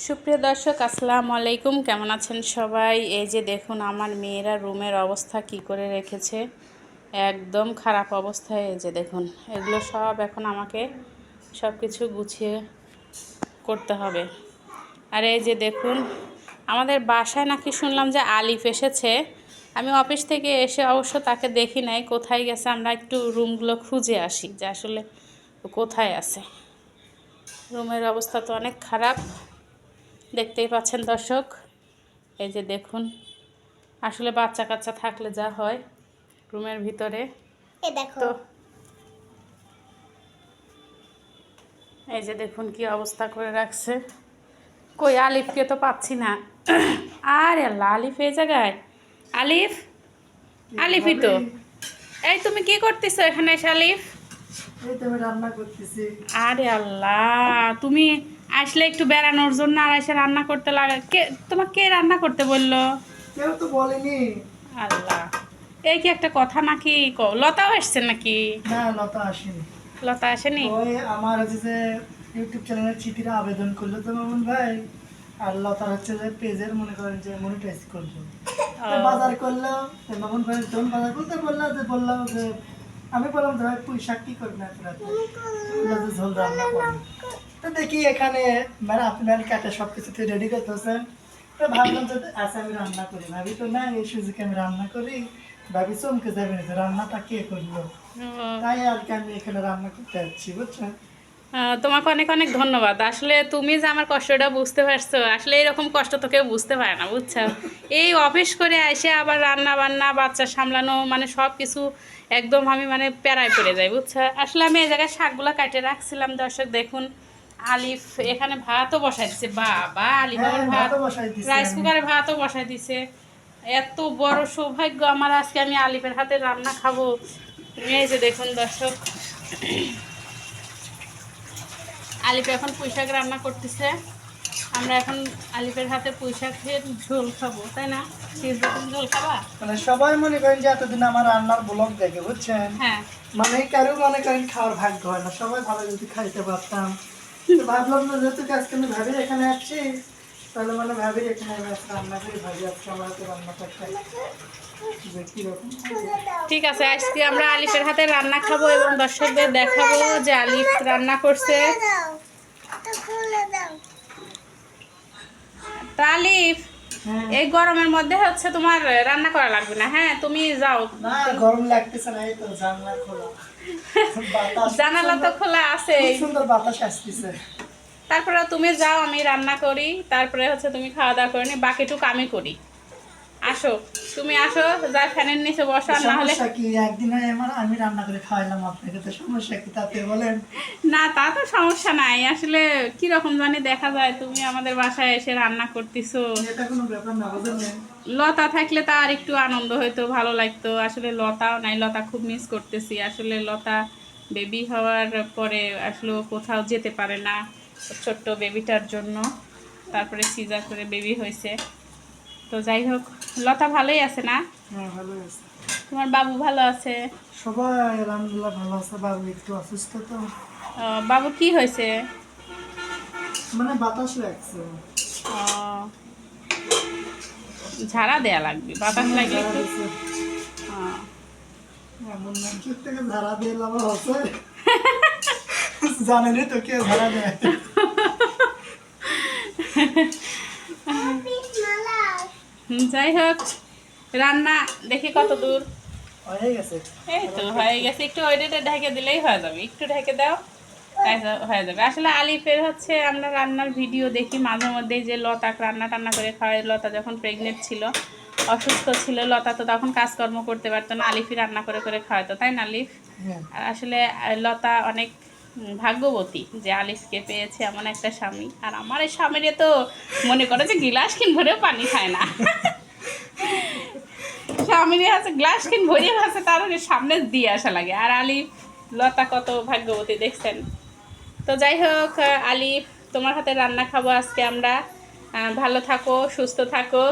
সুপ্রিয় দর্শক আসসালামু আলাইকুম, কেমন আছেন সবাই? এই যে দেখুন আমার মেয়েরা রুমের অবস্থা কি করে রেখেছে, একদম খারাপ অবস্থায়। এই যে দেখুন এগুলো সব এখন আমাকে সব কিছু গুছিয়ে করতে হবে। আর এই যে দেখুন আমাদের বাসায় নাকি শুনলাম যে আলিফ এসেছে। আমি অফিস থেকে এসে অবশ্য তাকে দেখি নাই, কোথায় গেছে। আমরা একটু রুমগুলো খুঁজে আসি যে আসলে কোথায় আছে। রুমের অবস্থা তো অনেক খারাপ, দেখতেই পাচ্ছেন দর্শক। এই যে দেখুন আসলে বাচ্চা কাচ্চা থাকলে যা হয় রুমের ভিতরে। তো এই যে দেখুন কি অবস্থা করে রাখছে। কই আলিফকে তো পাচ্ছি না। আরে আল্লাহ, আলিফ এই জায়গায়? আলিফ, আলিফই তো। এই তুমি কি করতেছো এখানে এসে আলিফ? আরে আল্লাহ, তুমি আসলে একটু বেড়ানোর জন্য আর এসে রান্না করতে লাগা। তোমাকে কে রান্না করতে বললো? কেউ তো বলেনি। আল্লাহ, এই কি একটা কথা নাকি? লতাও এসছে নাকি? না, লতা আসেনি। লতা আসেনি? ওই আমার হচ্ছে যে ইউটিউব চ্যানেলের চিঠিটা আবেদন করলো তো মামুন ভাই, আর লতার হচ্ছে যে পেজের মনে করেন যে মনিটাইজ করলো, বাজার করলো। মামুন ভাই যখন বাজার করতে বললাম যে আমি বললাম যে ভাই পুঁই শাক কি করবেন আপনারা, ঝোল রান্না করবেন। তো দেখি এখানে মানে আপনার কাটে সব কিছু রেডি করতেছেন। তো ভাবলাম যে আচ্ছা আমি রান্না করি, ভাবি তো না এই সুযোগে আমি রান্না করি। ভাবি চমকে যাবে যে রান্নাটা কে করলো, তাই আর কি আমি এখানে রান্না করতে যাচ্ছি, বুঝছেন। তোমাকে অনেক অনেক ধন্যবাদ। আসলে তুমি যে আমার কষ্টটা বুঝতে পারছো, আসলে এরকম কষ্ট তো কেউ বুঝতে পারে না, বুঝছো। এই অফিস করে এসে আবার রান্না বান্না বাচ্চা সামলানো, মানে সব কিছু একদম আমি মানে প্যারায় পড়ে যাই, বুঝছো। আসলে আমি এই জায়গায় শাকগুলো কাটে রাখছিলাম। দর্শক দেখুন আলিফ এখানে ভাতও বসাই দিছে। বাবা, আলিফ আমার ভাত রাইস কুকারে ভাতও বসাই দিছে। এত বড় সৌভাগ্য আমার আজকে, আমি আলিফের হাতে রান্না খাবো। এই যে দেখুন দর্শক, আলিফ এখন পুঁই শাক রান্না করতেছে। আমরা এখন আলিফের হাতে পুঁই শাকের ঝোল খাবো, তাই না? ঝোল খাবা? মানে সবাই মনে করেন যে এতদিন আমার রান্নার ব্লগ দেখে, বুঝছেন। হ্যাঁ, মানে কারো মনে করেন খাওয়ার ভাগ্য হয় না, সবাই ভালো যদি খাইতে পারতাম। তো ভাবলাম যে যেহেতু আজকে আমি ভাবি এখানে আসছি, তাহলে মানে ভাবি এখানে রান্না করি, ভাবি আজকে আমার হাতে রান্নাটা খাই যে কিরকম। ঠিক আছে, আজকে আমরা আলিফের হাতে রান্না খাবো এবং দর্শকদের দেখাবো যে আলিফ রান্না করছে। তা আলিফ, এই গরমের মধ্যে হচ্ছে তোমার রান্না করা লাগবে না, হ্যাঁ তুমি যাও। না, গরম লাগতেছে না, এই তো জানলা খোলা, জানালা তো খোলা আছে, সুন্দর বাতাস আসতেছে। তারপরে তুমি যাও, আমি রান্না করি, তারপরে হচ্ছে তুমি খাওয়া দাওয়া করে নি, বাকিটুকু আমি করি। আসো, তুমি আসো, যা ফ্যানের নিচে বসো। আর না হলে কি একদিন আমি রান্না করে খাওয়াইলাম আপনাকে, তো সমস্যা কি তাতে বলেন? না, তা তো সমস্যা নাই। আসলে কি রকম জানি দেখা যায় তুমি আমাদের বাসায় এসে রান্না করতেছো। এটা কোনো ব্যাপার না, বুঝলেন। লতা থাকলে তা আর একটু আনন্দ হইতো, ভালো লাগতো। আসলে লতাও নাই, লতা খুব মিস করতেছি। আসলে লতা বেবি হওয়ার পরে আসলে কোথাও যেতে পারে না ছোট্ট বেবিটার জন্য, তারপরে সিজার করে বেবি হয়েছে। তো যাই হোক, লতা ভালোই আছে না? হ্যাঁ, ভালো আছে। তোমার বাবু ভালো আছে? সবাই আলহামদুলিল্লাহ ভালো আছে, বাবু একটু অসুস্থ তো। বাবু কি হয়েছে? মানে বাতাস লাগছে। ঝাড়া দেয়া লাগবে, বাতাস লাগলে একটু। এমন মানুষের থেকে ঝাড়া দিয়ে লাভ আছে জানেনি তো কে ঝাড়া দেয়। যাই হোক, রান্না দেখি কত দূর হয়ে গেছে। এই তো হয়ে গেছে, একটু ওইটা ঢেকে দিলেই হয়ে যাবে। একটু ঢেকে দাও, হয়ে যাবে। আসলে আলিফের হচ্ছে আমরা রান্নার ভিডিও দেখি মাঝে মধ্যেই, যে লতা রান্না টান্না করে খাওয়াই। লতা যখন প্রেগনেন্ট ছিল, অসুস্থ ছিল, লতা তো তখন কাজকর্ম করতে পারতো না, আলিফই রান্না করে করে খাওয়াতো, তাই না আলিফ? আর আসলে লতা অনেক ভাগ্যবতী যে আলিফকে পেয়েছে এমন একটা স্বামী। আর আমার এই স্বামীরে তো মনে করে যে গিলাস কিন ভরেও পানি খায় না। স্বামীর আছে গ্লাস কিন ভরিয়ে আছে, তার সামনে দিয়ে আসা লাগে। আর আলিফ, লতা কত ভাগ্যবতী দেখছেন। তো যাই হোক আলিফ, তোমার হাতে রান্না খাবো আজকে আমরা। ভালো থাকো, সুস্থ থাকো।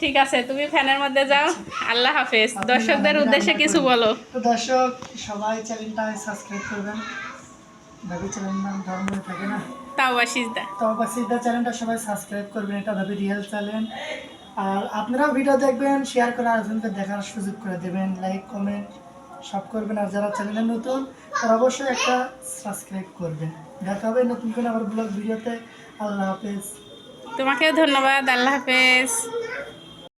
ঠিক আছে, তুমি ফ্যানের মধ্যে যাও। আল্লাহ হাফেজ। দর্শকদের উদ্দেশ্যে কিছু বলো। তো দর্শক সবাই চ্যানেলটা সাবস্ক্রাইব করবেন, ভাবি চ্যানেল নাম ধর্ম থাকে না। তাও আসিস তো বাসিদা চ্যানেলটা সবাই সাবস্ক্রাইব করবেন, এটা ভাবে রিয়েল চ্যানেল। আর আপনারাও ভিডিও দেখবেন, শেয়ার করে আরেকজনকে দেখার সুযোগ করে দেবেন, লাইক কমেন্ট সব করবেন। আর যারা চ্যানেলে নতুন তারা অবশ্যই একটা সাবস্ক্রাইব করবেন। দেখা হবে নতুন করে আবার ব্লগ ভিডিওতে। আল্লাহ হাফেজ। তোমাকেও ধন্যবাদ। আল্লাহ হাফেজ।